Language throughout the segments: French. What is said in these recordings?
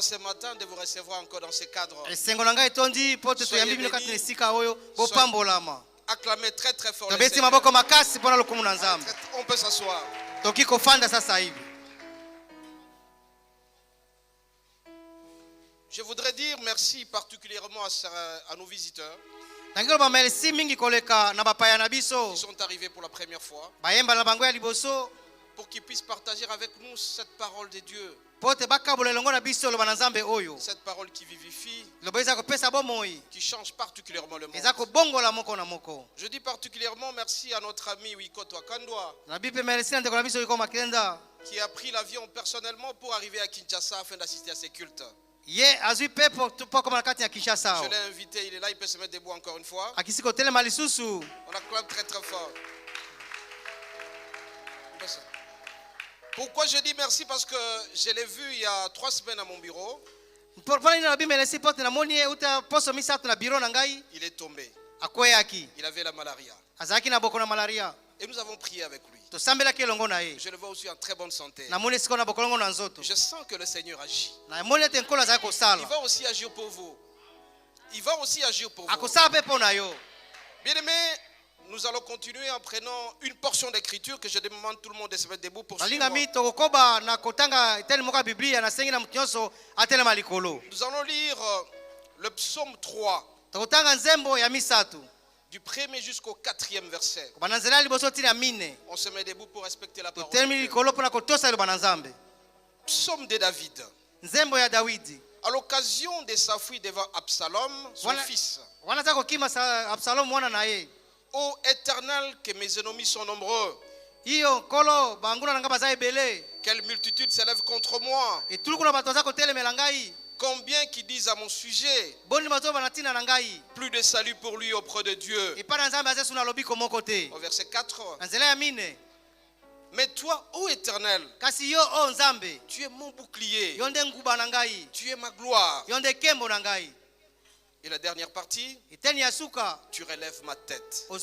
ce matin de vous recevoir encore dans ce cadre. Soyez bénis. Acclamez très très fort le Seigneur. On peut s'asseoir. Je voudrais dire merci particulièrement à nos visiteurs qui sont arrivés pour la première fois, pour qu'ils puissent partager avec nous cette parole de Dieu. Cette parole qui vivifie, qui change particulièrement le monde. Je dis particulièrement merci à notre ami Wikoto Akandwa, qui a pris l'avion personnellement pour arriver à Kinshasa afin d'assister à ces cultes. Je l'ai invité, il est là, il peut se mettre debout encore une fois. On acclame très très fort. Pourquoi je dis merci? Parce que je l'ai vu il y a 3 semaines à mon bureau. Il est tombé. Il avait la malaria. Et nous avons prié avec lui. Je le vois aussi en très bonne santé. Je sens que le Seigneur agit. Il va aussi agir pour vous. Il va aussi agir pour vous. Bien aimé, nous allons continuer en prenant une portion d'écriture que je demande tout le monde de se mettre debout pour suivre. Nous allons lire le psaume 3. Du 1er jusqu'au 4e verset. On se met debout pour respecter la parole de Dieu. Psaume de David. À l'occasion de sa fuite devant Absalom, son fils. Ô Éternel, que mes ennemis sont nombreux. Quelle multitude s'élève contre moi. Combien qui disent à mon sujet, plus de salut pour lui auprès de Dieu. Au verset 4. Mais toi, ô Éternel, tu es mon bouclier, tu es ma gloire. Et la dernière partie, tu relèves ma tête. Tu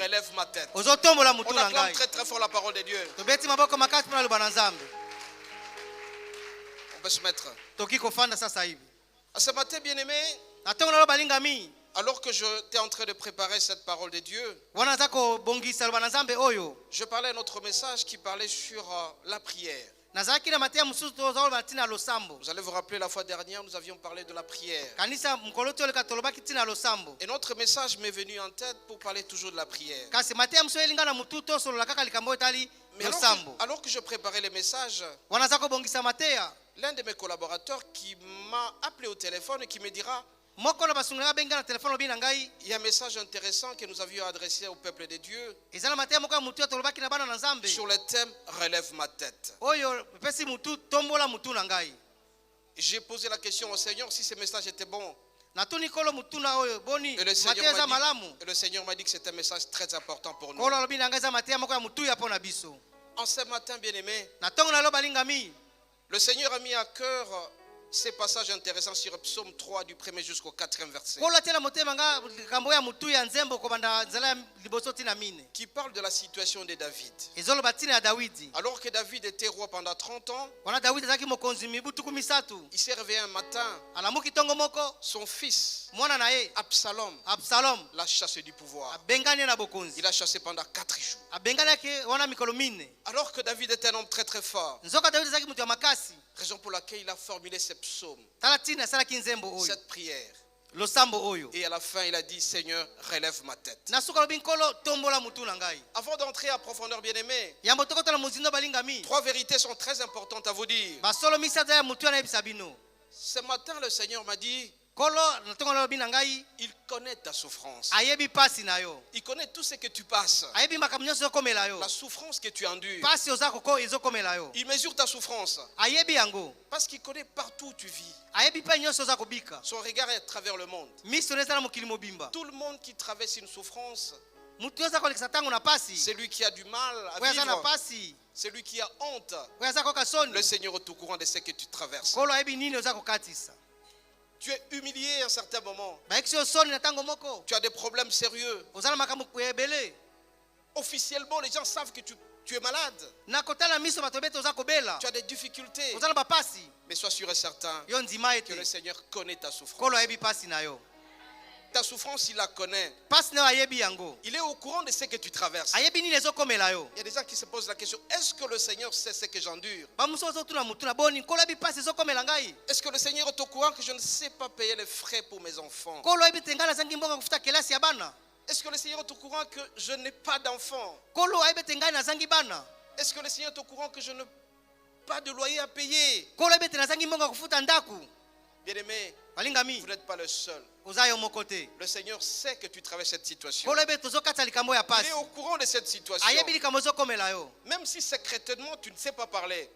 relèves ma tête. On acclame très très fort la parole de Dieu. On peut se mettre. À ce matin, bien-aimé, alors que j'étais en train de préparer cette parole de Dieu, je parlais d'un autre message qui parlait sur la prière. Vous allez vous rappeler, la fois dernière, nous avions parlé de la prière. Et notre message m'est venu en tête pour parler toujours de la prière. Mais alors que je préparais les messages, l'un de mes collaborateurs qui m'a appelé au téléphone et qui me dira, il y a un message intéressant que nous avions adressé au peuple de Dieu sur le thème relève ma tête. J'ai posé la question au Seigneur si ce message était bon. Et le Seigneur m'a dit que c'était un message très important pour nous. En ce matin, bien-aimé, le Seigneur a mis à cœur ces passages intéressants sur Psaume 3 du 1er jusqu'au 4e verset, qui parle de la situation de David. Alors que David était roi pendant 30 ans, il s'est réveillé un matin, son fils Absalom l'a chassé du pouvoir. Il l'a chassé pendant 4 jours. Alors que David était un homme très très fort, raison pour laquelle il a formulé ce psaume, cette prière. Et à la fin, il a dit, Seigneur, relève ma tête. Avant d'entrer à profondeur, bien-aimé, 3 vérités sont très importantes à vous dire. Ce matin, le Seigneur m'a dit, il connaît ta souffrance. Il connaît tout ce que tu passes. La souffrance que tu endures. Il mesure ta souffrance. Parce qu'il connaît partout où tu vis. Son regard est à travers le monde. Tout le monde qui traverse une souffrance, celui qui a du mal à vivre, celui qui a honte, le Seigneur est au courant de ce que tu traverses. Tu es humilié à un certain moment. Tu as des problèmes sérieux. Officiellement, les gens savent que tu Tu es malade. Tu as des difficultés. Mais sois sûr et certain que le Seigneur connaît ta souffrance. Ta souffrance, il la connaît. Il est au courant de ce que tu traverses. Il y a des gens qui se posent la question, est-ce que le Seigneur sait ce que j'endure? Est-ce que le Seigneur est au courant que je ne sais pas payer les frais pour mes enfants? Est-ce que le Seigneur est au courant que je n'ai pas d'enfants? Est-ce que le Seigneur est au courant que je n'ai pas de loyer à payer? Bien-aimé, vous n'êtes pas le seul. Le Seigneur sait que tu traverses cette situation. Il est au courant de cette situation. Même si secrètement tu ne sais pas parler.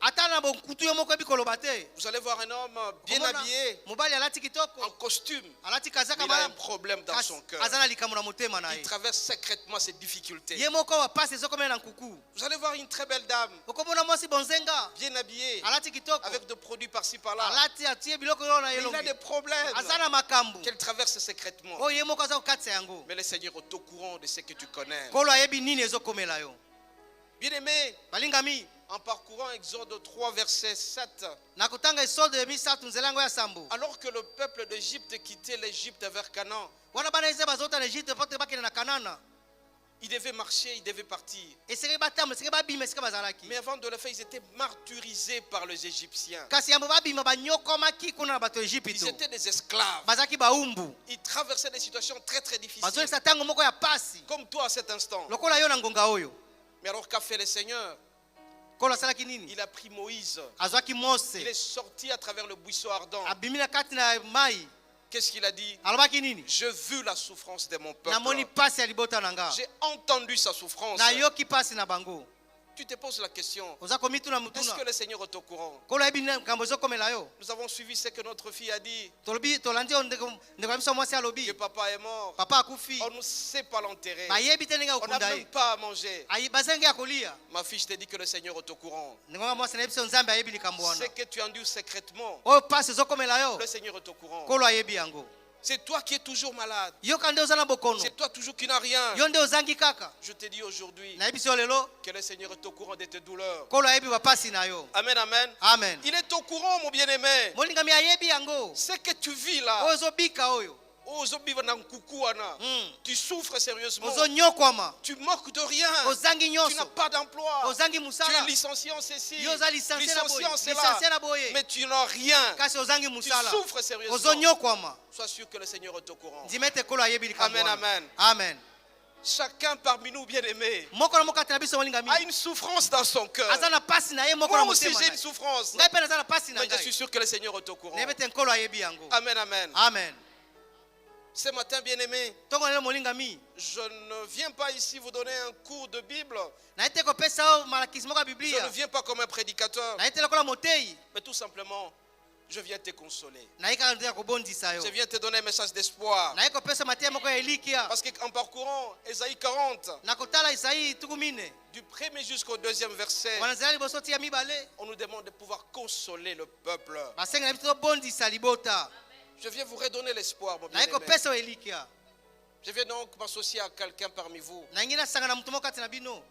Vous allez voir un homme bien habillé, en costume. Mais il a un problème dans son cœur. Il traverse secrètement ses difficultés. Vous allez voir une très belle dame, bien habillée, avec des produits par-ci par-là. Mais il a des problèmes qu'elle traverse secrètement. Mais le Seigneur est au courant de ce que tu connais. Bien-aimé, en parcourant Exode 3, verset 7, alors que le peuple d'Égypte quittait l'Égypte vers Canaan, ils devaient marcher, ils devaient partir. Mais avant de le faire, ils étaient martyrisés par les Égyptiens. Ils étaient des esclaves. Ils traversaient des situations très très difficiles. Comme toi à cet instant. Mais alors qu'a fait le Seigneur? Il a pris Moïse. Il est sorti à travers le buisson ardent. Qu'est-ce qu'il a dit? J'ai vu la souffrance de mon peuple. J'ai entendu sa souffrance. Tu te poses la question, est-ce que le Seigneur est au courant? Nous avons suivi ce que notre fille a dit, que papa est mort. On ne sait pas l'enterrer. On n'a même pas à manger. Ma fille, je te dis que le Seigneur est au courant. Ce que tu endures secrètement, le Seigneur est au courant. C'est toi qui es toujours malade. C'est toi toujours qui n'as rien. Je te dis aujourd'hui que le Seigneur est au courant de tes douleurs. Amen, amen. Amen. Il est au courant, mon bien-aimé. Ce que tu vis là, tu souffres sérieusement. Tu moques de rien. Tu n'as pas d'emploi. Tu es licencié en ceci, licencié en cela, mais tu n'as rien. Tu souffres sérieusement. Sois sûr que le Seigneur est au courant. Amen, amen. Amen. Chacun parmi nous, bien-aimés, a une souffrance dans son cœur. Moi aussi j'ai une souffrance. Mais je suis sûr que le Seigneur est au courant. Amen, amen. Amen. Ce matin, bien-aimés, je ne viens pas ici vous donner un cours de Bible. Je ne viens pas comme un prédicateur. Mais tout simplement, je viens te consoler. Je viens te donner un message d'espoir. Parce qu'en parcourant Ésaïe 40, du premier jusqu'au deuxième verset, on nous demande de pouvoir consoler le peuple. Je viens vous redonner l'espoir, mon bien-aimé. Je viens donc m'associer à quelqu'un parmi vous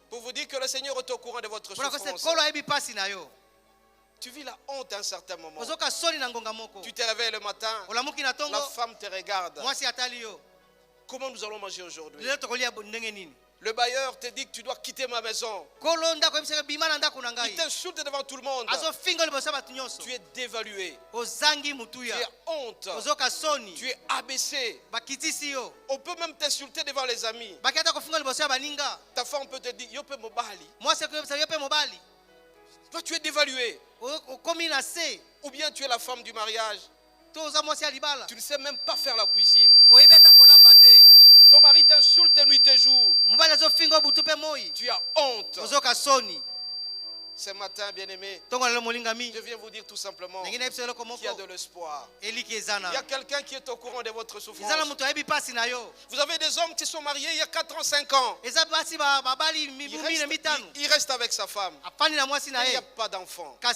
pour vous dire que le Seigneur est au courant de votre souffrance. Tu vis la honte à un certain moment. Tu te réveilles le matin, la femme te regarde. Comment nous allons manger aujourd'hui? Le bailleur te dit que tu dois quitter ma maison. Il t'insulte devant tout le monde. Tu es dévalué. Tu es honte. Tu es abaissé. On peut même t'insulter devant les amis. Ta femme peut te dire, yo pe mobali. Toi tu es dévalué. Ou bien tu es la femme du mariage. Tu ne sais même pas faire la cuisine. Ton mari t'insulte nuit et jour. Tu as honte. Ce matin, bien-aimé, je viens vous dire tout simplement qu'il y a de l'espoir. Il y a quelqu'un qui est au courant de votre souffrance. Vous avez des hommes qui sont mariés il y a 4 ans, 5 ans. Il reste avec sa femme. Il n'y a pas d'enfant. À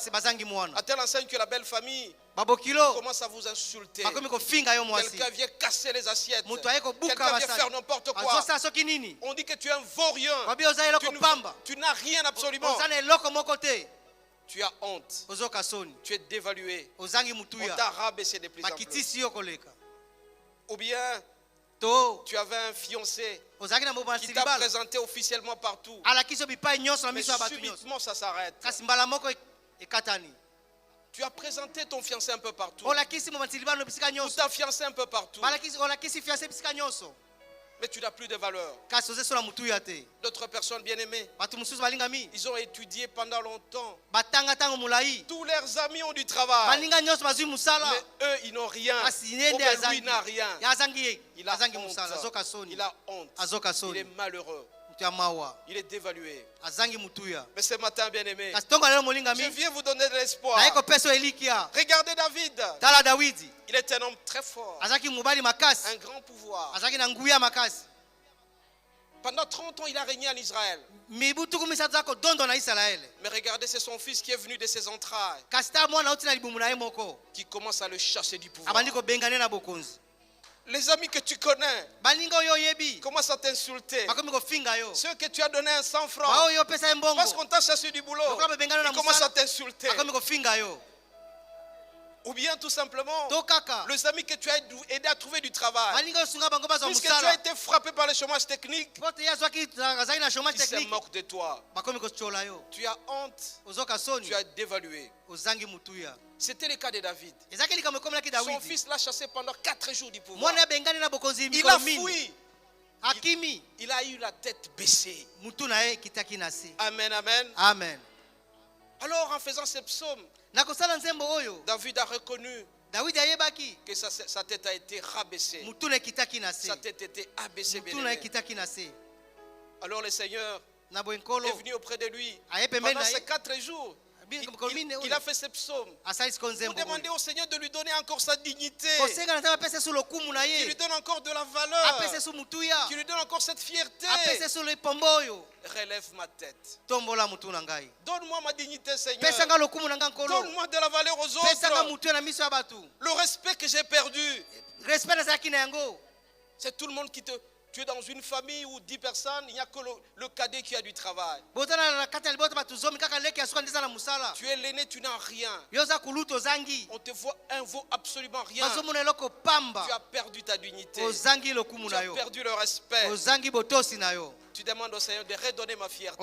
telle enseigne que la belle famille commence à vous insulter. Quelqu'un vient casser les assiettes. Quelqu'un vient faire n'importe quoi. On dit que tu es un vaurien. Tu n'as rien absolument. Tu as honte. Tu es dévalué. On t'a rabaissé de plus en plus. Ou bien tu avais un fiancé qui t'a présenté officiellement partout. Mais subitement ça s'arrête. Tu as présenté ton fiancé un peu partout. Ou ta fiancée un peu partout. Mais tu n'as plus de valeur. D'autres personnes bien-aimées, ils ont étudié pendant longtemps. Tous leurs amis ont du travail. Mais eux, ils n'ont rien. Lui n'a rien. Il a honte. Il a honte. Il est malheureux. Il est dévalué. Mais ce matin, bien-aimé, je viens vous donner de l'espoir. Regardez David. Il est un homme très fort. Un grand pouvoir. Pendant 30 ans, il a régné en Israël. Mais regardez, c'est son fils qui est venu de ses entrailles, qui commence à le chasser du pouvoir. Les amis que tu connais commencent à t'insulter. Ceux que tu as donné un 100 francs, parce qu'on t'a chassé du boulot, ils commencent à t'insulter. Ou bien tout simplement, les amis que tu as aidé à trouver du travail, puisque tu as été frappé par le chômage technique, ils se moquent de toi. Tu as honte, tu as dévalué. C'était le cas de David. Son fils l'a chassé pendant 4 jours du pouvoir. Il a fui. Il a eu la tête baissée. Amen, amen. Amen. Alors en faisant ce psaume, David a reconnu que sa tête a été rabaissée. Sa tête était abaissée. Alors le Seigneur est venu auprès de lui pendant ces 4 jours. Il a fait ce psaume pour demander au Seigneur de lui donner encore sa dignité, qui lui donne encore de la valeur, qui lui donne encore cette fierté. Relève ma tête. Donne-moi ma dignité, Seigneur. Donne-moi de la valeur aux autres. Le respect que j'ai perdu. C'est tout le monde qui te... Tu es dans une famille où 10 personnes, il n'y a que le cadet qui a du travail. Tu es l'aîné, tu n'as rien. On te voit un vaut absolument rien. Tu as perdu ta dignité. Tu as perdu le respect. Tu demandes au Seigneur de redonner ma fierté.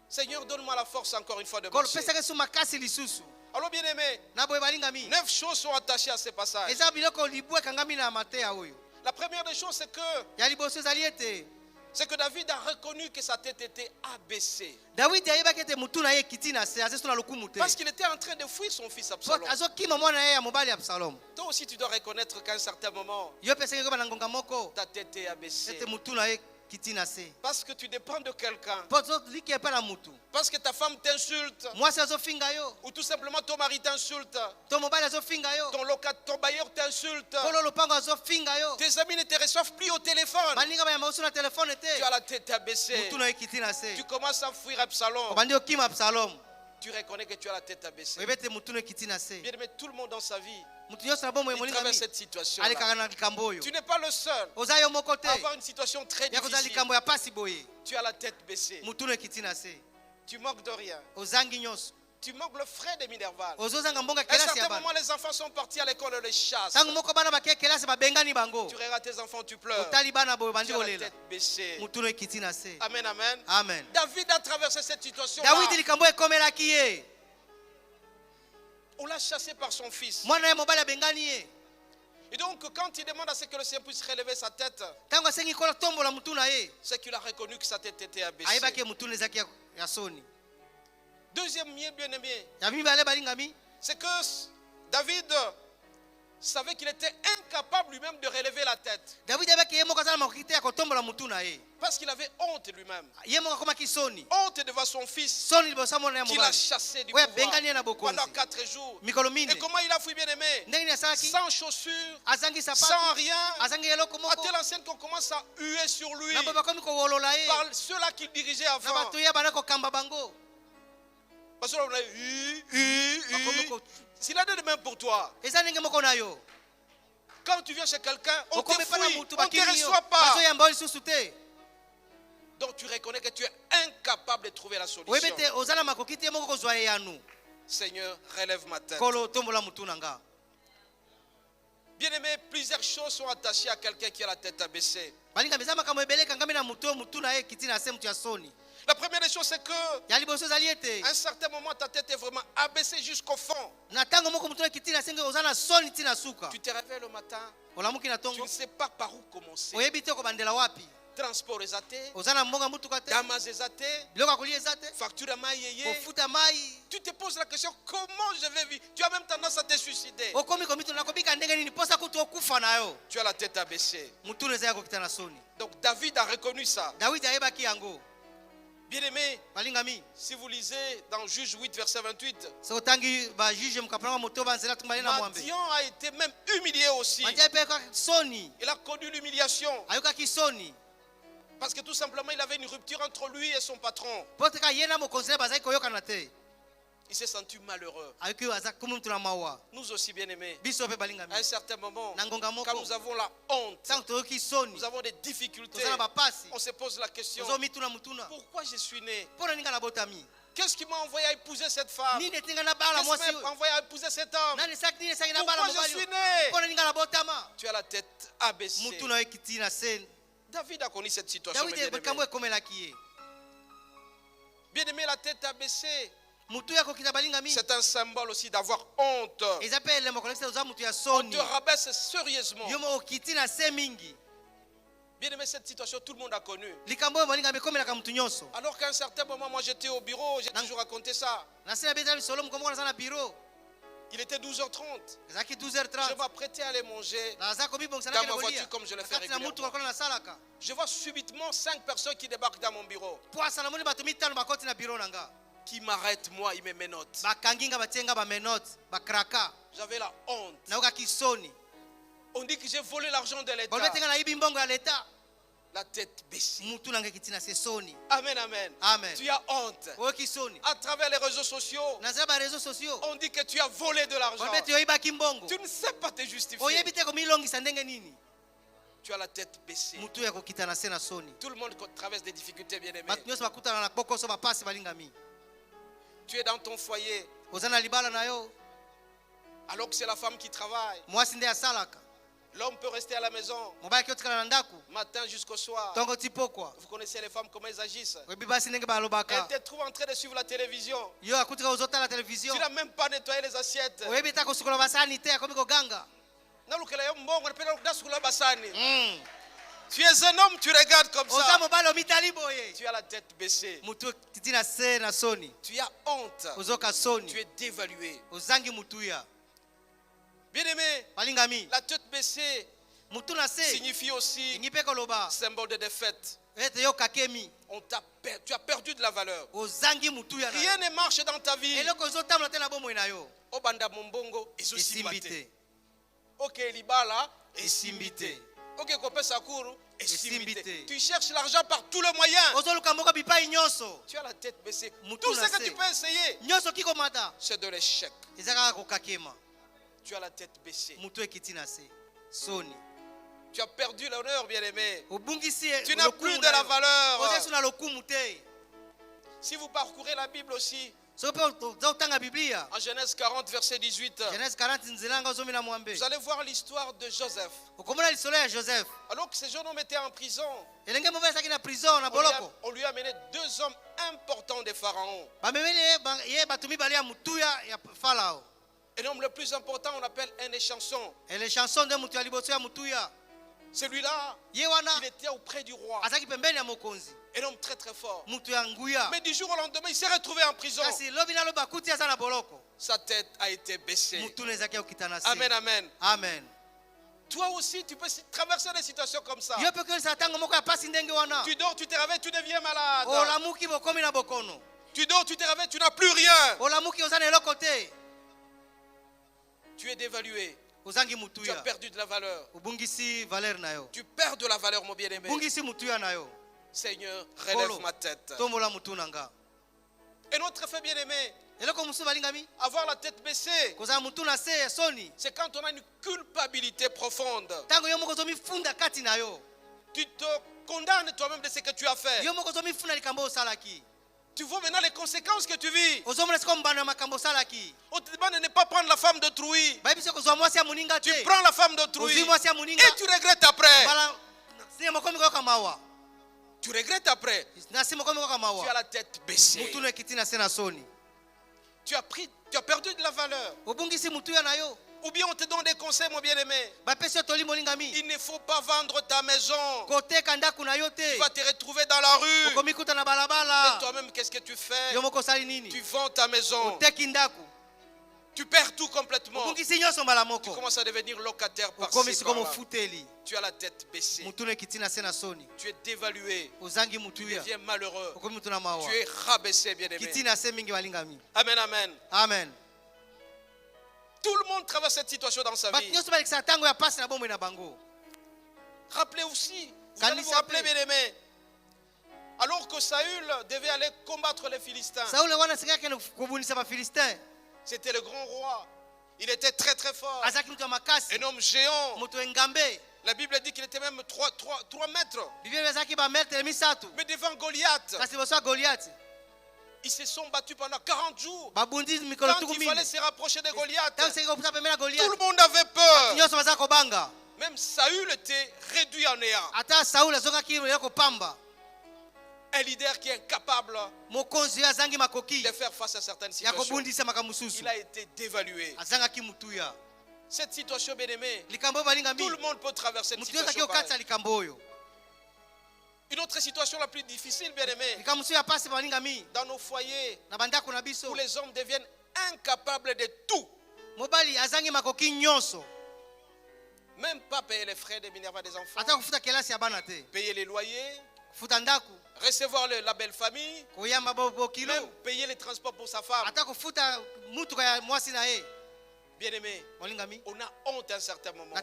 Seigneur, donne-moi la force encore une fois de marcher. Alors bien aimé, 9 choses sont attachées à ce passage. La première des choses, c'est que David a reconnu que sa tête était abaissée. Parce qu'il était en train de fuir son fils Absalom. Toi aussi, tu dois reconnaître qu'à un certain moment, ta tête est abaissée. Parce que tu dépends de quelqu'un. Parce que ta femme t'insulte. Ou tout simplement ton mari t'insulte. Ton bailleur t'insulte. Tes amis ne te reçoivent plus au téléphone. Tu as la tête abaissée. Tu commences à fuir Absalom. Tu reconnais que tu as la tête abaissée. Bien aimé, tout le monde dans sa vie, il traverse cette situation. Tu n'es pas le seul à avoir une situation très difficile. Tu as la tête baissée. Tu manques de rien. Tu manques le frais de Minerval. À un certain moment, les enfants sont partis à l'école, les chassent. Tu regardes tes enfants, tu pleures. Tu as la tête baissée. Amen, amen. Amen. David a traversé cette situation. On l'a chassé par son fils. Et donc, quand il demande à ce que le Seigneur puisse relever sa tête, c'est qu'il a reconnu que sa tête était abaissée. Deuxième bien-aimé, c'est que David savait qu'il était incapable lui-même de relever la tête. Parce qu'il avait honte lui-même. Honte devant son fils qu'il a chassé du pouvoir pendant 4 jours. Et comment il a fui, bien aimé? Sans chaussures, sans rien. À telle enseigne qu'on commence à huer sur lui par ceux-là qu'il dirigeait avant. Parce qu'on a s'il a des mains pour toi, quand tu viens chez quelqu'un, on te fouille, on ne te reçoit pas. Donc tu reconnais que tu es incapable de trouver la solution. Seigneur, relève ma tête. Bien aimé, plusieurs choses sont attachées à quelqu'un qui a la tête abaissée. La première des choses, c'est que à un certain moment, ta tête est vraiment abaissée jusqu'au fond. Tu te réveilles le matin, tu ne sais pas par où commencer. Transport esaté, damas esaté, facture à maïe. Tu te poses la question, comment je vais vivre? Tu as même tendance à te suicider. Tu as la tête abaissée. Donc David a reconnu ça. Bien aimé, si vous lisez dans Juge 8, verset 28, Madian a été même humilié aussi. Il a connu l'humiliation. Parce que tout simplement, il avait une rupture entre lui et son patron. Il s'est senti malheureux. Nous aussi, bien aimés, à un certain moment, quand nous avons la honte, nous avons des difficultés, on se pose la question, pourquoi je suis né? Qu'est-ce qui m'a envoyé à épouser cette femme? Qu'est-ce qui m'a envoyé à épouser cet homme? Pourquoi je suis né? Tu as la tête abaissée. David a connu cette situation. Bien aimé, la tête abaissée, c'est un symbole aussi d'avoir honte. On te rabaisse sérieusement. Bien aimé, cette situation, tout le monde a connu. Alors qu'à un certain moment, moi j'étais au bureau, j'ai toujours raconté ça. Il était 12h30. Je m'apprêtais à aller manger dans ma voiture comme je le fais régulièrement. Je vois subitement 5 personnes qui débarquent dans mon bureau. Qui m'arrêtent, moi, ils me menottent. J'avais la honte. On dit que j'ai volé l'argent de l'État. La tête baissée. Amen, amen. Tu as honte. À travers les réseaux sociaux, on dit que tu as volé de l'argent. Tu ne sais pas te justifier. Tu as la tête baissée. Tout le monde traverse des difficultés, bien aimés. Tu es dans ton foyer, alors que c'est la femme qui travaille. L'homme peut rester à la maison, matin jusqu'au soir. Vous connaissez les femmes, comment elles agissent. Elles te trouvent en train de suivre la télévision. Tu n'as même pas nettoyé les assiettes. Tu es un homme, tu regardes comme ça. Tu as la tête baissée. Tu as honte. Tu es dévalué. Bien aimé, la tête baissée signifie aussi symbole de défaite. Tu as perdu de la valeur. Rien ne marche dans ta vie. Obanda Mombongo et ok, Libala et Simbite. Ok, Kopé Sakuru et Simbite. Tu cherches l'argent par tous les moyens. Tu as la tête baissée. Tout ce que tu peux essayer, c'est de l'échec. Tu as la tête baissée. Tu as perdu l'honneur, bien-aimé. Tu n'as plus de la valeur. Si vous parcourez la Bible aussi, en Genèse 40, verset 18, vous allez voir l'histoire de Joseph. Alors que ce jeune homme était en prison, on lui a amené 2 hommes importants des pharaons. Et l'homme le plus important, on appelle un échanson. Celui-là, il était auprès du roi. Un homme très très fort. Mais du jour au lendemain, il s'est retrouvé en prison. Sa tête a été baissée. Amen, amen. Amen. Toi aussi, tu peux traverser des situations comme ça. Tu dors, tu te réveilles, tu deviens malade. Tu dors, tu te réveilles, tu n'as plus rien. Tu es dévalué. Tu as perdu de la valeur. Tu perds de la valeur, mon bien-aimé. Seigneur, relève ma tête. Et notre fait bien-aimé, avoir la tête baissée, c'est quand on a une culpabilité profonde. Tu te condamnes toi-même de ce que tu as fait. Tu vois maintenant les conséquences que tu vis. On te demande de ne pas prendre la femme d'autrui. Tu prends la femme d'autrui et tu regrettes après. Tu regrettes après. Tu as la tête baissée. Tu as perdu de la valeur. Ou bien on te donne des conseils, mon bien-aimé. Il ne faut pas vendre ta maison. Tu vas te retrouver dans la rue. Et toi-même, qu'est-ce que tu fais? Tu vends ta maison. Tu perds tout complètement. Tu commences à devenir locataire par-ci, par-là. Tu as la tête baissée. Tu es dévalué. Tu deviens malheureux. Tu es rabaissé, bien-aimé. Amen, amen. Amen. Tout le monde traverse cette situation dans sa vie. Rappelez aussi, vous allez vous rappeler, bien-aimé, alors que Saül devait aller combattre les Philistins. C'était le grand roi. Il était très très fort. Un homme géant. La Bible dit qu'il était même 3 mètres. Mais devant Goliath, ils se sont battus pendant 40 jours. Quand il fallait se rapprocher de Goliath, tout le monde avait peur. Même Saül était réduit en néant. Un leader qui est incapable de faire face à certaines situations. Il a été dévalué. Cette situation, bien aimée, tout le monde peut traverser cette situation. Une autre situation la plus difficile, bien aimé, dans nos foyers, où les hommes deviennent incapables de tout. Même pas payer les frais de minerva des enfants, payer les loyers, recevoir la belle famille, même payer les transports pour sa femme. Bien aimé, on a honte à un certain moment.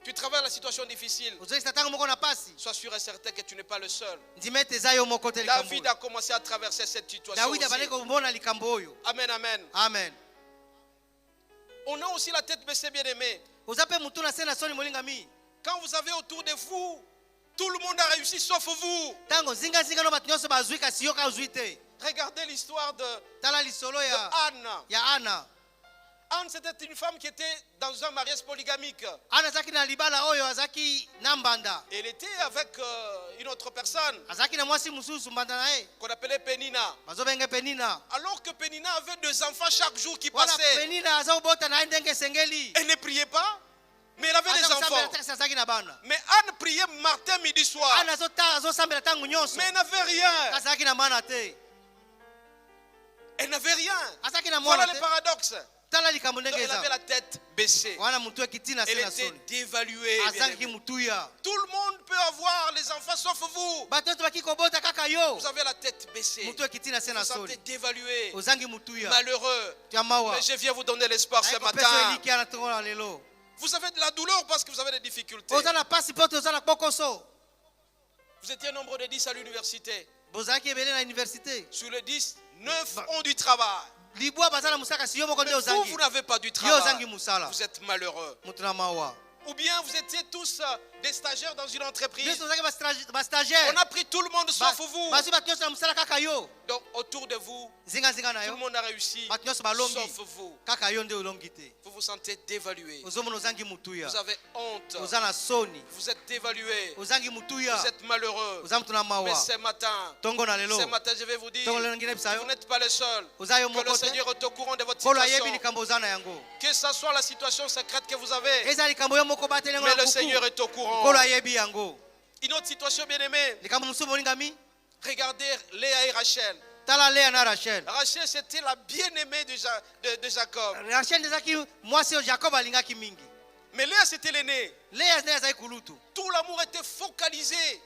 Tu traverses la situation difficile. Sois sûr et certain que tu n'es pas le seul. David a commencé à traverser cette situation aussi. Amen, amen. Amen. On a aussi la tête baissée, bien aimé. Quand vous avez autour de vous, tout le monde a réussi sauf vous. Regardez l'histoire de Anne. Anne, c'était une femme qui était dans un mariage polygamique. Elle était avec une autre personne qu'on appelait Pénina. Alors que Pénina avait 2 enfants chaque jour qui passaient. Elle ne priait pas, mais elle avait des enfants. Mais Anne priait matin, midi, soir. Mais elle n'avait rien. Elle n'avait rien. Voilà le paradoxe. Donc elle avait la tête baissée. Elle était dévaluée. Tout le monde peut avoir les enfants sauf vous. Vous avez la tête baissée. Vous vous sentez dévalué, malheureux. Mais je viens vous donner l'espoir ce matin. Vous avez de la douleur parce que vous avez des difficultés. Vous étiez un nombre de 10 à l'université. Sur les 10, 9 ont du travail. Mais vous n'avez pas du travail. Vous êtes malheureux. Ou bien vous étiez tous des stagiaires dans une entreprise. On a pris tout le monde sauf vous. Donc autour de vous, tout le monde a réussi sauf vous. Vous vous sentez dévalué. Vous avez honte. Vous êtes dévalué. Vous êtes malheureux. Mais ce matin, je vais vous dire, vous n'êtes pas les seuls. Que le Seigneur est au courant de votre situation. Que ce soit la situation secrète que vous avez, mais le Seigneur est au courant. Une autre situation bien aimée. Regardez Léa et Rachel. Rachel c'était la bien-aimée de Jacob. Mais Léa c'était l'aînée. Tout l'amour était focalisé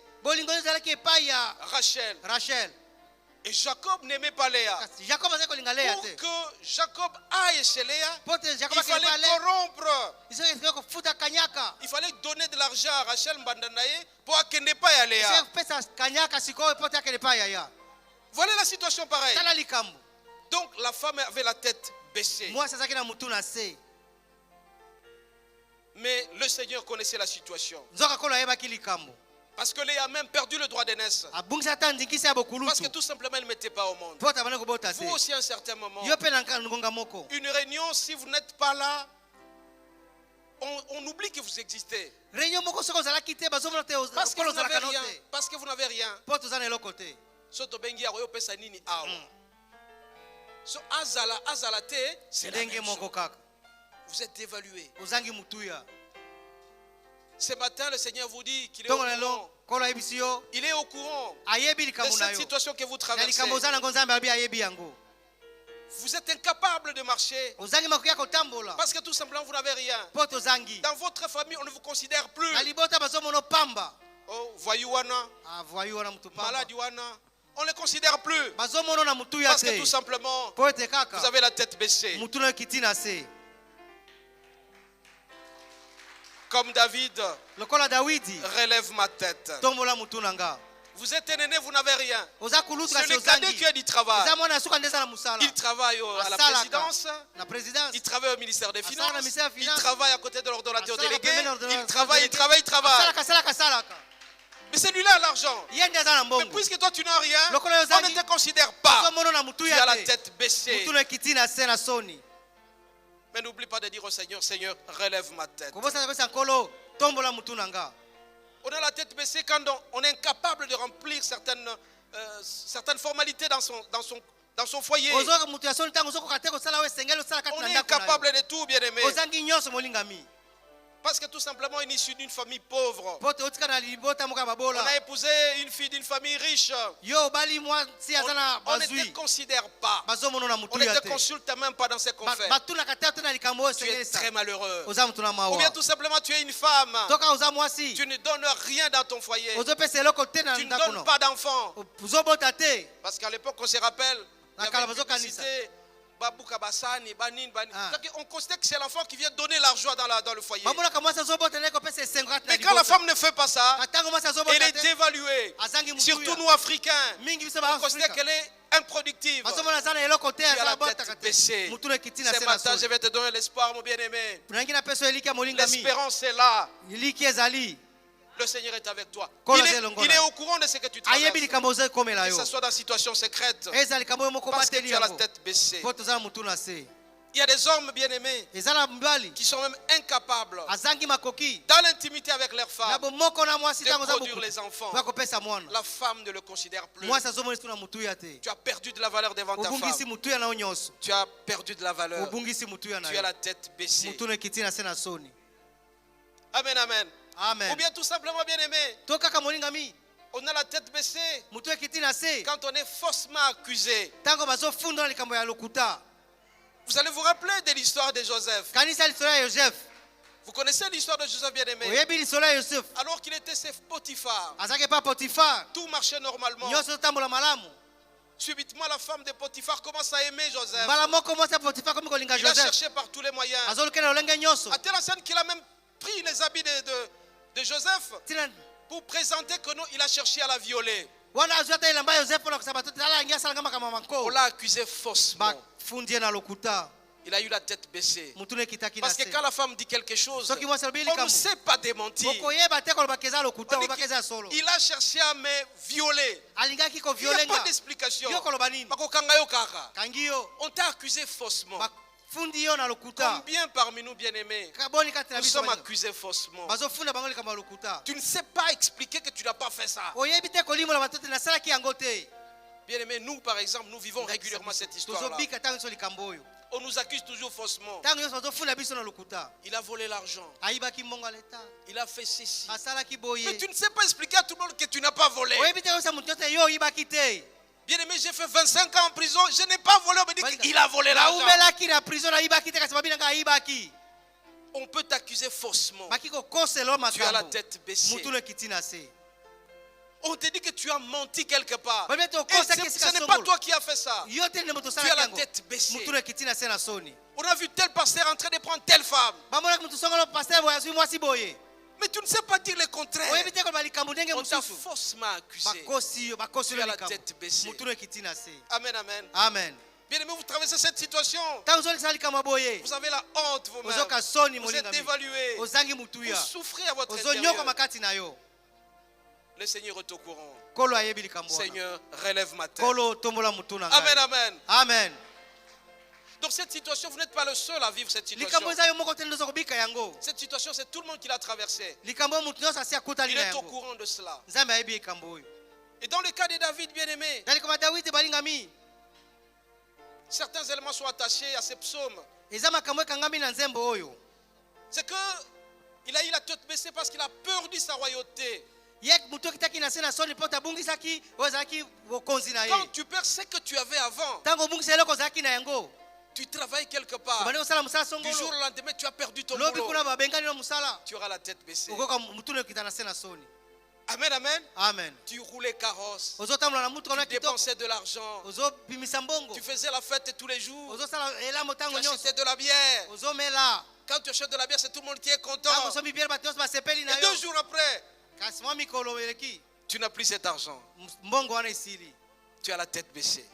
Rachel. Et Jacob n'aimait pas Léa. Pour que Jacob aille chez Léa, il fallait corrompre. Il fallait donner de l'argent à Rachel Mbandanaye pour qu'elle n'ait pas à Léa. Voilà la situation pareille. Donc la femme avait la tête baissée. Mais le Seigneur connaissait la situation. Parce que Léa a même perdu le droit d'aînesse. Parce que tout simplement elle ne mettait pas au monde. Vous aussi à un certain moment. Une réunion, si vous n'êtes pas là, on oublie que vous existez. Parce que vous n'avez rien. Parce que vous n'avez rien. Vous êtes dévalué. Ce matin, le Seigneur vous dit qu'il est au courant. Il est au courant de cette situation que vous traversez. Vous êtes incapable de marcher parce que tout simplement vous n'avez rien. Dans votre famille, on ne vous considère plus. Oh, voyouana, maladouana, on ne les considère plus parce que tout simplement vous avez la tête baissée. Comme David, relève ma tête. Vous êtes un aîné, vous n'avez rien. C'est le cadet qui a du travail. Il travaille à la présidence. Il travaille au ministère des Finances. Il travaille à côté de l'ordonnateur délégué. Il travaille. Mais c'est lui-là l'argent. Mais puisque toi tu n'as rien, on ne te considère pas. Tu as la tête baissée. Mais n'oublie pas de dire au Seigneur, Seigneur, relève ma tête. On a la tête baissée quand on est incapable de remplir certaines formalités dans son foyer. On est incapable de tout, bien aimé. Parce que tout simplement, on est issu d'une famille pauvre. On a épousé une fille d'une famille riche. On ne te considère pas. On ne te consulte même pas dans ce qu'on fait. Tu es très malheureux. Ou bien tout simplement, tu es une femme. Tu ne donnes rien dans ton foyer. Tu ne donnes pas d'enfants. Parce qu'à l'époque, on se rappelle, il y avait une publicité. On constate que c'est l'enfant qui vient donner l'argent dans le foyer. Mais quand la femme ne fait pas ça, elle est dévaluée. Surtout nous Africains, on constate qu'elle est improductive. Tu as la tête baissée. Ce matin, je vais te donner l'espoir, mon bien-aimé. L'espérance est là. Le Seigneur est avec toi. Il est au courant de ce que tu traverses. Que ce soit dans une situation secrète. Parce que tu as la tête baissée. Il y a des hommes bien-aimés qui sont même incapables, dans l'intimité avec leurs femmes, de produire les enfants. La femme ne le considère plus. Tu as perdu de la valeur devant ta femme. Tu as perdu de la valeur. Tu as la tête baissée. Amen, amen. Amen. Ou bien tout simplement bien aimé, on a la tête baissée quand on est faussement accusé. Vous allez vous rappeler de l'histoire de Joseph. Vous connaissez l'histoire de Joseph bien aimé. Alors qu'il était chez Potiphar, tout marchait normalement. Subitement la femme de Potiphar commence à aimer Joseph. Il a cherché par tous les moyens. À telle enseigne qu'il a même pris les habits de Joseph pour présenter que non, il a cherché à la violer. On l'a accusé faussement. Il a eu la tête baissée. Parce que quand la femme dit quelque chose, on ne sait pas démentir. Il a cherché à me violer. Il n'y a pas d'explication. On t'a accusé faussement. Combien parmi nous, bien-aimés, nous sommes accusés faussement? Tu ne sais pas expliquer que tu n'as pas fait ça. Bien-aimés, nous par exemple, nous vivons régulièrement cette histoire-là. On nous accuse toujours faussement. Il a volé l'argent. Il a fait ceci. Mais tu ne sais pas expliquer à tout le monde que tu n'as pas volé. Bien-aimé, j'ai fait 25 ans en prison, je n'ai pas volé, on me dit qu'il a volé l'argent. On peut t'accuser faussement. Tu as la tête baissée. On te dit que tu as menti quelque part. Et ce n'est pas toi qui as fait ça. Tu as la tête baissée. On a vu tel pasteur en train de prendre telle femme. Mais tu ne sais pas dire le contraire. On t'a faussement accusé. Tu as la tête baissée. Amen, amen. Amen. Bien aimé, vous traversez cette situation. Vous avez la honte vous-même. Vous êtes dévalué. Vous souffrez à votre intérieur. Le Seigneur est au courant. Seigneur, relève ma tête. Amen, amen. Amen. Donc cette situation, vous n'êtes pas le seul à vivre cette situation. Cette situation, c'est tout le monde qui l'a traversée. Il est au courant de cela. Et dans le cas de David, bien-aimé, certains éléments sont attachés à ces psaumes. C'est qu'il a eu la tête baissée parce qu'il a perdu sa royauté. Quand tu perds ce que tu avais avant, tu travailles quelque part. Du jour au lendemain, tu as perdu ton boulot. Tu auras la tête baissée. Amen, amen. Amen. Tu roulais carrosse. Tu dépensais de l'argent. Tu faisais la fête tous les jours. Tu achetais de la bière. Quand tu achètes de la bière, c'est tout le monde qui est content. Et 2 jours après, tu n'as plus cet argent. Tu as la tête baissée.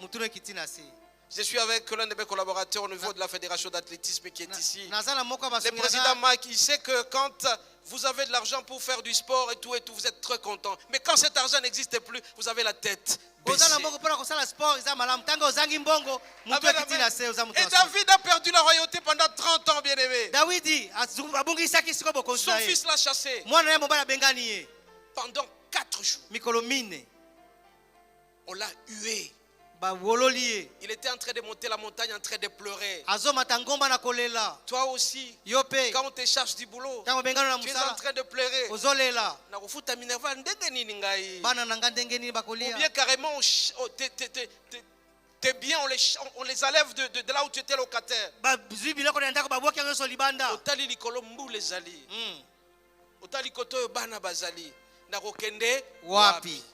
Je suis avec l'un de mes collaborateurs au niveau de la fédération d'athlétisme qui est ici. Le président Mike, il sait que quand vous avez de l'argent pour faire du sport et tout, vous êtes très content. Mais quand cet argent n'existe plus, vous avez la tête baissée. Et David a perdu la royauté pendant 30 ans, bien aimé. Son fils l'a chassé. Pendant 4 jours. On l'a hué. Il était en train de monter la montagne, en train de pleurer. Toi aussi, quand on te cherche du boulot, tu es en train de pleurer. Ou bien carrément, tes biens, on les enlève de là où tu étais locataire. Otali likolo mbule zali. Otali koto bana bazali. Nakokende wapi.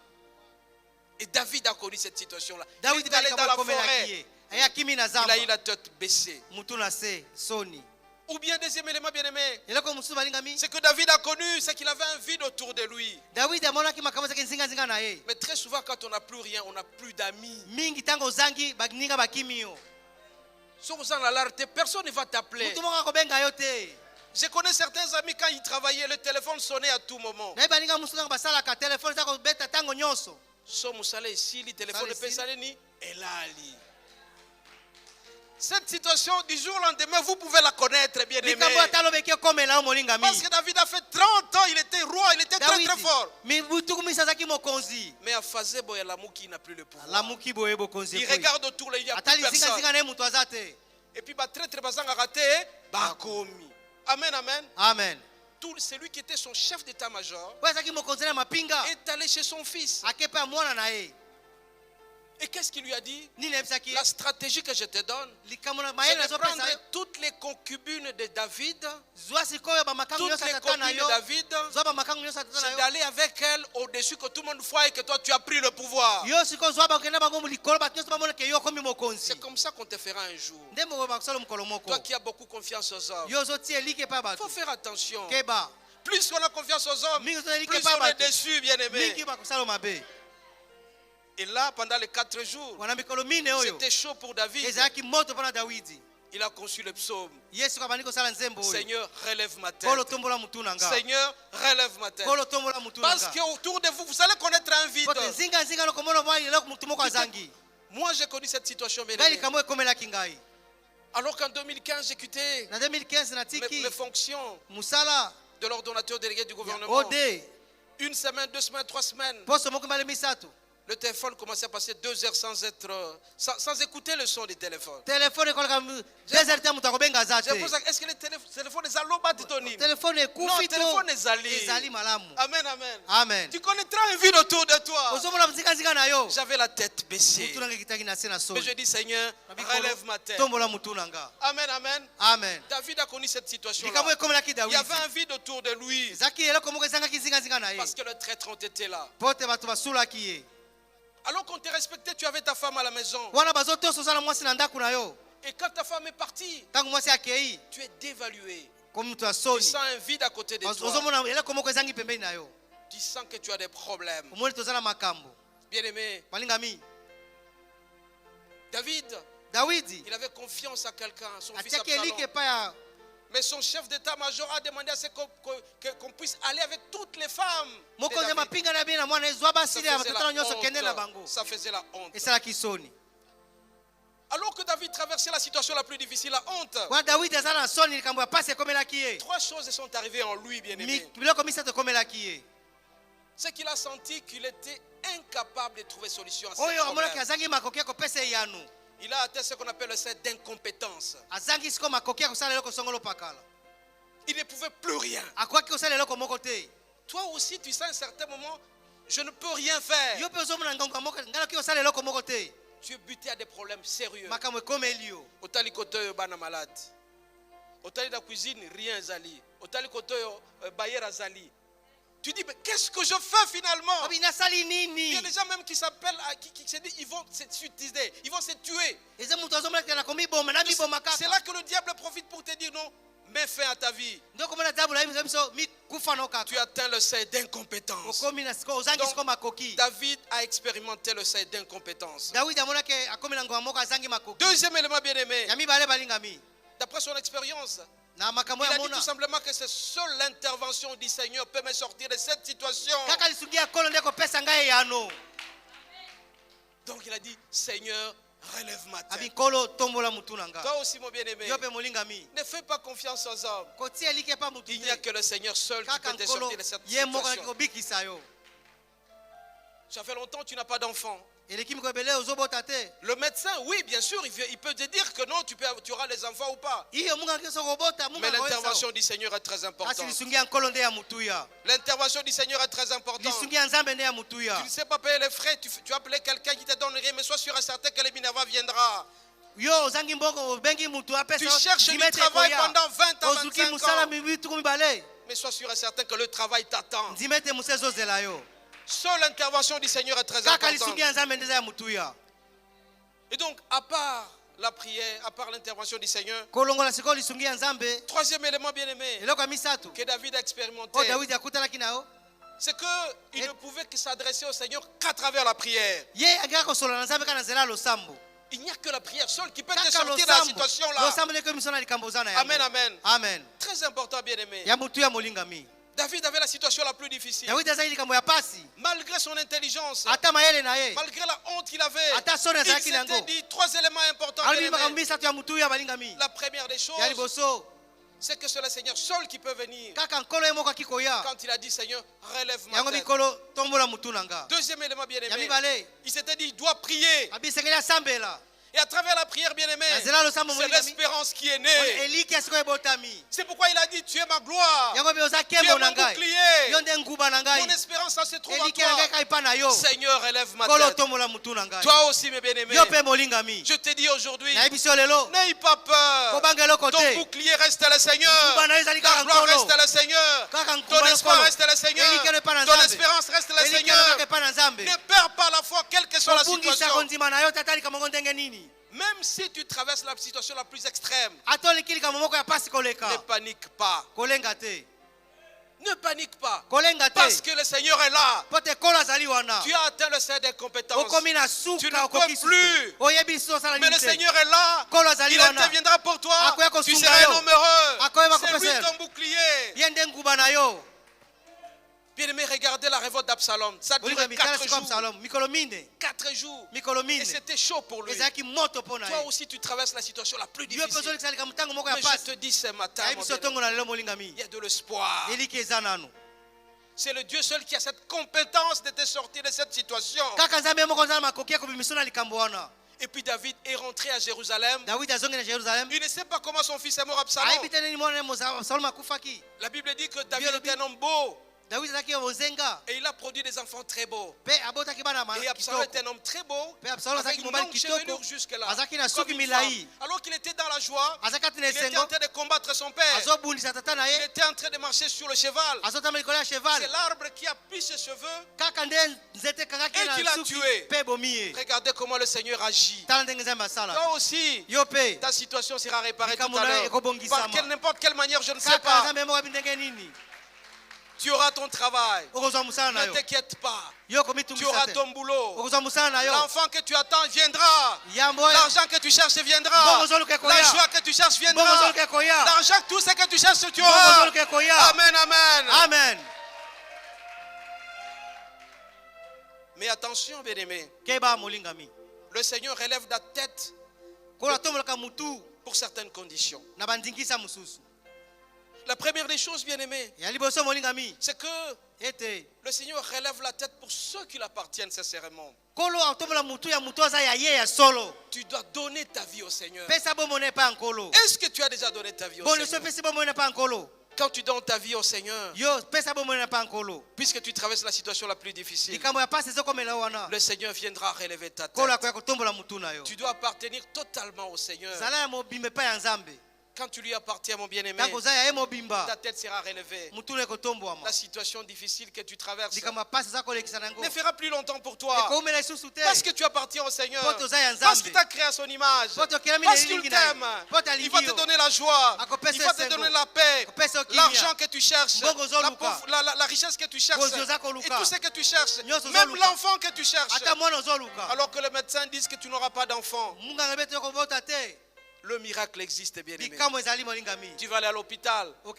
Et David a connu cette situation-là. Il est allé dans la forêt. Il a eu la tête baissée. Ou bien deuxième élément bien aimé, c'est que David a connu, c'est qu'il avait un vide autour de lui. Mais très souvent quand on n'a plus rien, on n'a plus d'amis. Personne ne va t'appeler. Je connais certains amis, quand ils travaillaient, le téléphone sonnait à tout moment. Cette situation du jour au lendemain, vous pouvez la connaître, bien aimé. Parce que David a fait 30 ans, il était roi, il était très très fort. Mais à Fazebo, il n'a plus le pouvoir. Il regarde autour, il n'y a plus personne. Et puis, très très raté. Amen, amen. Amen. Tout celui qui était son chef d'état-major est allé chez son fils. Et qu'est-ce qu'il lui a dit? La stratégie que je te donne, c'est de prendre toutes les concubines de David, toutes les copines de David, c'est d'aller avec elles au-dessus, que tout le monde voit et que toi tu as pris le pouvoir. C'est comme ça qu'on te fera un jour. Toi qui as beaucoup confiance aux hommes, il faut faire attention. Plus on a confiance aux hommes, plus on est déçu, bien aimé. Et là, pendant les 4 jours, c'était chaud pour David. Il a conçu le psaume. Seigneur, relève ma tête. Seigneur, relève ma tête. Parce qu'autour de vous, vous allez connaître un vide. Moi, j'ai connu cette situation. Alors qu'en 2015, j'ai quitté mes fonctions de l'ordonnateur délégué du gouvernement. Une semaine, 2 semaines, 3 semaines. Le téléphone commençait à passer 2 heures sans écouter le son du téléphone. Est-ce que le téléphone est allô? Non, le téléphone est allé. Amen, amen. Amen. Tu connaîtras un vide autour de toi. J'avais la tête baissée. Mais je dis, Seigneur, relève ma tête. Amen, amen. Amen. David a connu cette situation. Il y avait un vide autour de lui. Parce que les traîtres ont été là. Alors qu'on te respectait, tu avais ta femme à la maison. Et quand ta femme est partie, tu es dévalué. Tu sens un vide à côté de toi. Tu sens que tu as des problèmes. Bien-aimé, David, il avait confiance à quelqu'un, son fils Absalom. Mais son chef d'état-major a demandé à ce qu'on puisse aller avec toutes les femmes. Ça faisait la honte. Alors que David traversait la situation la plus difficile, la honte, 3 choses sont arrivées en lui, bien-aimé. C'est qu'il a senti qu'il était incapable de trouver solution à ses problèmes. Il a atteint ce qu'on appelle le seuil d'incompétence. Il ne pouvait plus rien. Toi aussi, tu sais à un certain moment, je ne peux rien faire. Tu es buté à des problèmes sérieux. Au talikoto bana malade. Au tali la cuisine, rien zali. Au talikoto bayer azali. Tu dis, mais qu'est-ce que je fais finalement? Il y a des gens même qui s'appellent, qui se disent, ils vont se suicider, ils vont se tuer. C'est là que le diable profite pour te dire, non, mets fin à ta vie. Tu atteins le seuil d'incompétence. Donc, David a expérimenté le seuil d'incompétence. Deuxième élément bien-aimé, d'après son expérience, il a dit tout simplement que c'est seule l'intervention du Seigneur peut me sortir de cette situation. Donc il a dit, Seigneur, relève ma tête. Toi aussi, mon bien-aimé, ne fais pas confiance aux hommes. Il n'y a que le Seigneur seul qui peut te sortir de cette situation. Ça fait longtemps que tu n'as pas d'enfant. Le médecin, oui, bien sûr, il peut te dire que non, tu auras les enfants ou pas. Mais l'intervention du Seigneur est très importante. L'intervention du Seigneur est très importante. Tu ne sais pas payer les frais, tu as appelé quelqu'un qui te donne rien, mais sois sûr et certain que le Minerva viendra. Tu cherches du travail pendant 20 ans, 25 ans. Mais sois sûr et certain que le travail t'attend. Seule l'intervention du Seigneur est très importante. Et donc, à part la prière, à part l'intervention du Seigneur, troisième élément bien-aimé que David a expérimenté, c'est qu'il ne pouvait que s'adresser au Seigneur qu'à travers la prière. Il n'y a que la prière seule qui peut te sortir de la situation-là. Amen, amen. Amen. Très important, bien-aimé. David avait la situation la plus difficile. Malgré son intelligence, malgré la honte qu'il avait, il s'était dit 3 éléments importants. La première des choses, c'est que c'est le Seigneur seul qui peut venir. Quand il a dit, Seigneur, relève ma tête. Deuxième élément bien-aimé, il s'était dit, il doit prier. Et à travers la prière, bien-aimé, c'est l'espérance qui est née. C'est pourquoi il a dit, tu es ma gloire, tu es mon bouclier. Mon espérance, ça se trouve en toi. Seigneur, élève ma tête. Toi aussi, mes bien-aimés, je te dis aujourd'hui, n'aie pas peur. Ton bouclier reste le Seigneur. Ta gloire reste le Seigneur. Ton espoir reste le Seigneur. Ton espérance reste le Seigneur. Ne perds pas la foi, quelle que soit la situation. Même si tu traverses la situation la plus extrême, ne panique pas. Ne panique pas. Parce que le Seigneur est là. Tu as atteint le seuil des compétences. Tu ne peux plus. Mais le Seigneur est là. Il interviendra pour toi. Tu seras un homme heureux. C'est lui ton bouclier. Bien-aimé, regardez la révolte d'Absalom. Ça durait 4 jours. 4 jours. Et c'était chaud pour lui. Toi aussi, tu traverses la situation la plus difficile. Mais je te dis ce matin, il y a de l'espoir. C'est le Dieu seul qui a cette compétence de te sortir de cette situation. Et puis David est rentré à Jérusalem. Il ne sait pas comment son fils est mort, Absalom. La Bible dit que David était un homme beau. Et il a produit des enfants très beaux. Et Absalom était un homme très beau, avec une longue chevelure jusque-là. Alors qu'il était dans la joie, il était en train de combattre son père. Il était en train de marcher sur le cheval. C'est l'arbre qui a pris ses cheveux et qui l'a tué. Regardez comment le Seigneur agit. Toi aussi, ta situation sera réparée tout à l'heure. Par n'importe quelle manière, je ne sais pas. Tu auras ton travail. Ne t'inquiète pas. Tu auras ton boulot. L'enfant que tu attends viendra. L'argent que tu cherches viendra. La joie que tu cherches viendra. L'argent, tout ce que tu cherches, tu auras. Amen, amen. Amen. Mais attention, bien-aimé. Le Seigneur relève la tête pour certaines conditions. La première des choses, bien-aimés, c'est que le Seigneur relève la tête pour ceux qui l'appartiennent sincèrement. Tu dois donner ta vie au Seigneur. Est-ce que tu as déjà donné ta vie au Seigneur? Quand tu donnes ta vie au Seigneur, puisque tu traverses la situation la plus difficile, le Seigneur viendra relever ta tête. Tu dois appartenir totalement au Seigneur. Quand tu lui appartiens, mon bien-aimé, ta tête sera relevée. La situation difficile que tu traverses ne fera plus longtemps pour toi. Parce que tu appartiens au Seigneur. Parce qu'il t'a créé à son image. Parce qu'il t'aime. Il va te donner la joie. Il va te donner la paix. L'argent que tu cherches. La richesse que tu cherches. Et tout ce que tu cherches. Même l'enfant que tu cherches. Alors que les médecins disent que tu n'auras pas d'enfant. Le miracle existe, bien aimé. Tu vas aller à l'hôpital. On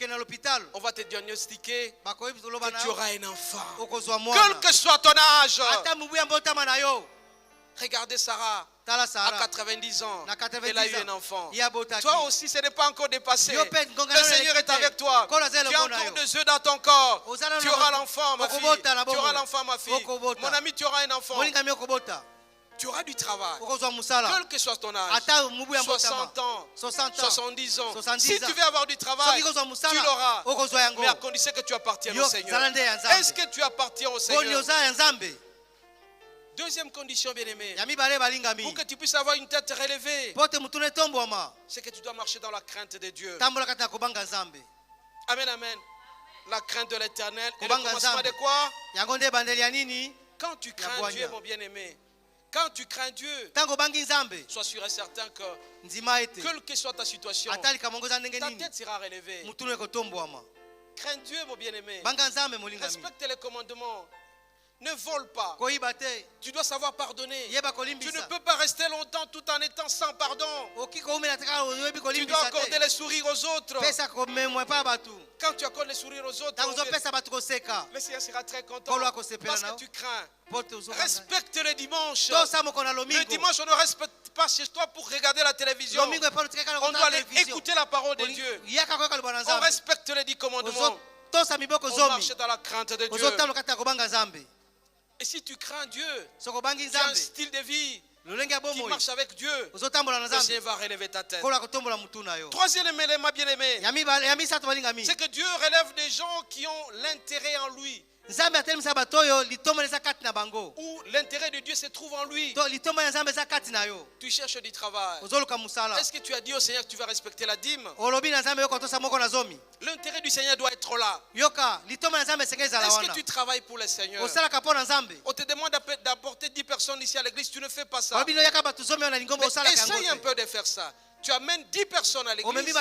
va te diagnostiquer que tu auras un enfant. Quel que soit ton âge. Regardez Sarah. À 90 ans, elle a eu un enfant. Toi aussi, ce n'est pas encore dépassé. Le Seigneur est avec toi. Tu as encore des œufs dans ton corps. Tu auras l'enfant, ma fille. Tu auras l'enfant, ma fille. Mon ami, tu auras un enfant. Tu auras du travail. Quel que soit ton âge. 60 ans, 70 ans. Si tu veux avoir du travail, tu l'auras. Mais à condition que tu appartiennes au Seigneur. Est-ce que tu appartiens au Seigneur? Deuxième condition, bien-aimé, pour que tu puisses avoir une tête relevée, c'est que tu dois marcher dans la crainte de Dieu. Amen, amen. La crainte de l'Éternel. Et le commencement de quoi? Quand tu crains Dieu, mon bien-aimé, quand tu crains Dieu, sois sûr et certain que quelle que soit ta situation, ta tête sera relevée. Crains Dieu, mon bien-aimé. Respecte les commandements. Ne vole pas. Tu dois savoir pardonner. Tu ne peux pas rester longtemps tout en étant sans pardon. Tu dois accorder les sourires aux autres. Quand tu accordes les sourires aux autres, le Seigneur sera très content parce que tu crains. Respecte le dimanche. Le dimanche, on ne respecte pas chez toi pour regarder la télévision. On doit aller écouter la parole de Dieu. On respecte les 10 commandements. On marche dans la crainte de Dieu. Et si tu crains Dieu, tu as un style de vie qui marche avec Dieu, le Seigneur va relever ta tête. Troisième élément, bien-aimé, c'est que Dieu relève des gens qui ont l'intérêt en lui. Où l'intérêt de Dieu se trouve en lui. Tu cherches du travail. Est-ce que tu as dit au Seigneur que tu vas respecter la dîme? L'intérêt du Seigneur doit être là. Est-ce que tu travailles pour le Seigneur? On te demande d'apporter 10 personnes ici à l'église, tu ne fais pas ça. Mais essaye un peu de faire ça. tu amènes 10 personnes à l'église,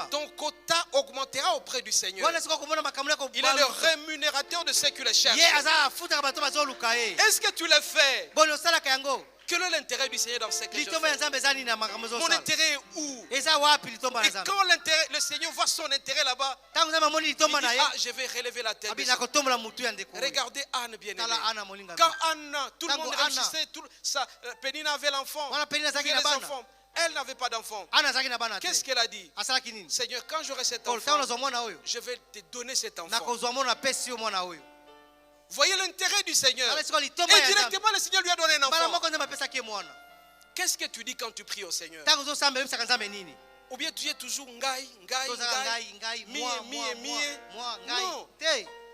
ton quota augmentera auprès du Seigneur. Il est le rémunérateur de ceux qui le cherchent. Est-ce que tu le fais? Quel est l'intérêt du Seigneur dans ce que je fais? Mon intérêt est où? Et quand le Seigneur voit son intérêt là-bas, il dit, je vais relever la tête. Regardez Anne, bien aimée. Quand Anne, tout le monde réussissait, Pénina avait l'enfant, les enfants. Elle n'avait pas d'enfant. Qu'est-ce qu'elle a dit? Seigneur, quand j'aurai cet enfant, je vais te donner cet enfant. Voyez l'intérêt du Seigneur. Et directement, le Seigneur lui a donné un enfant. Qu'est-ce que tu dis quand tu pries au Seigneur? Ou bien tu es toujours ngai. Non.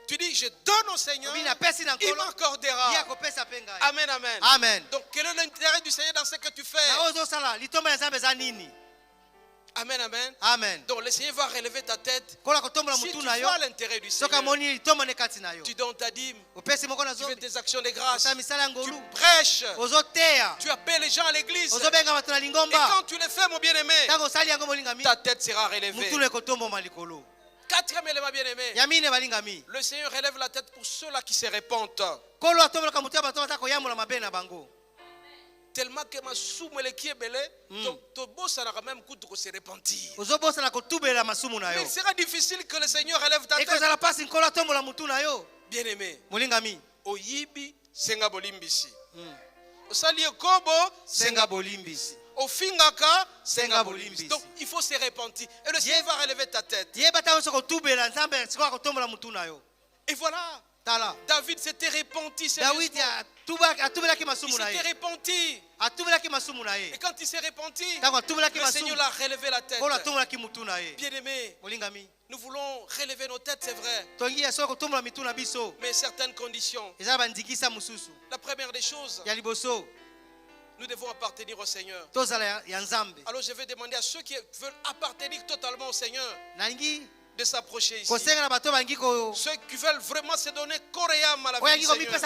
Tu dis, je donne au Seigneur, il m'accordera. Amen, amen. Amen. Donc, quel est l'intérêt du Seigneur dans ce que tu fais? Amen, amen. Amen. Donc, le Seigneur va relever ta tête. Si tu vois l'intérêt du Seigneur, tu donnes ta dîme, tu fais tes actions de grâce, tu prêches, tu appelles les gens à l'église. Et quand tu le fais, mon bien-aimé, ta tête sera relevée. Quatrième élément bien-aimé, le Seigneur relève la tête pour ceux-là qui se repentent. Tellement que ma soumele qui est belle, ton boss n'a même coup de se repentir. Mais il sera difficile que le Seigneur relève ta tête. Bien-aimé, oyibi senga bolimbisi. Osali kobo senga bolimbisi. Ofingaka senga bolimbisi. Donc il faut se repentir et le Seigneur va relever ta tête. Et voilà. David s'était repenti. Il s'était repenti. Et quand il s'est repenti, le Seigneur l'a relevé la tête. Bien-aimé, nous voulons relever nos têtes, c'est vrai. Mais certaines conditions. La première des choses, nous devons appartenir au Seigneur. Alors je vais demander à ceux qui veulent appartenir totalement au Seigneur de s'approcher ici. Ceux qui veulent vraiment se donner corps et âme à la vie du Seigneur.